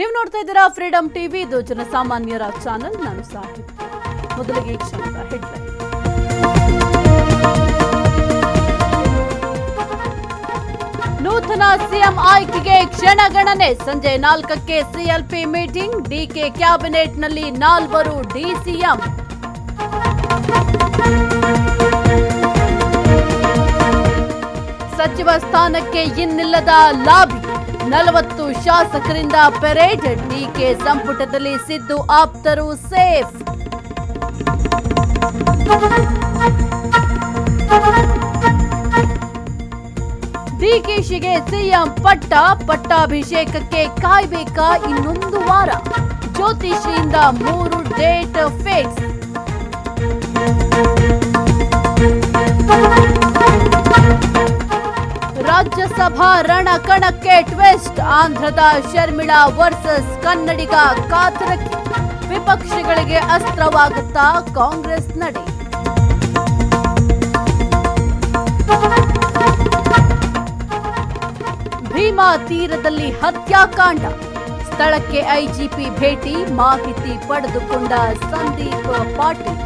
ನೀವು ನೋಡ್ತಾ ಇದ್ದೀರಾ ಫ್ರೀಡಂ ಟಿವಿ, ಇದು ಜನಸಾಮಾನ್ಯರ ಚಾನೆಲ್. ನಾನು ಸಾಹಿಬ್. ಮೊದಲಿಗೆ ಈ ಕ್ಷಣದ ಹೆಡ್ಲೈನ್. ನೂತನ ಸಿಎಂ ಆಯ್ಕೆಗೆ ಕ್ಷಣಗಣನೆ. ಸಂಜೆ 4ಕ್ಕೆ ಸಿಎಲ್ಪಿ ಮೀಟಿಂಗ್. ಡಿಕೆ ಕ್ಯಾಬಿನೆಟ್ನಲ್ಲಿ 4 ಡಿಸಿಎಂ. ಸಚಿವ ಸ್ಥಾನಕ್ಕೆ ಇನ್ನಿಲ್ಲದ ಲಾಬಿ. 40 ಶಾಸಕರಿಂದ ಪೆರೇಡ್. ಡಿಕೆ ಸಂಪುಟದಲ್ಲಿ ಸಿದ್ದು ಆಪ್ತರು ಸೇಫ್. ಡಿಕೆಶಿಗೆ ಸಿಎಂ ಪಟ್ಟಾಭಿಷೇಕಕ್ಕೆ ಕಾಯ್ಬೇಕಾ ಇನ್ನೊಂದು ವಾರ. ಜ್ಯೋತಿಷಿಯಿಂದ 3 ಡೇಟ್ ಫಿಕ್ಸ್. ರಾಜ್ಯಸಭಾ ರಣಕಣಕ್ಕೆ ಟ್ವಿಸ್ಟ್. ಆಂಧ್ರದ ಶರ್ಮಿಳಾ ವರ್ಸಸ್ ಕನ್ನಡಿಗ ಕಾತರಕ್ಕೆ. ವಿಪಕ್ಷಗಳಿಗೆ ಅಸ್ತ್ರವಾಗುತ್ತಾ ಕಾಂಗ್ರೆಸ್ ನಡೆ. ಭೀಮಾ ತೀರದಲ್ಲಿ ಹತ್ಯಾಕಾಂಡ. ಸ್ಥಳಕ್ಕೆ ಐಜಿಪಿ ಭೇಟಿ. ಮಾಹಿತಿ ಪಡೆದುಕೊಂಡ ಸಂದೀಪ್ ಪಾಟೀಲ್.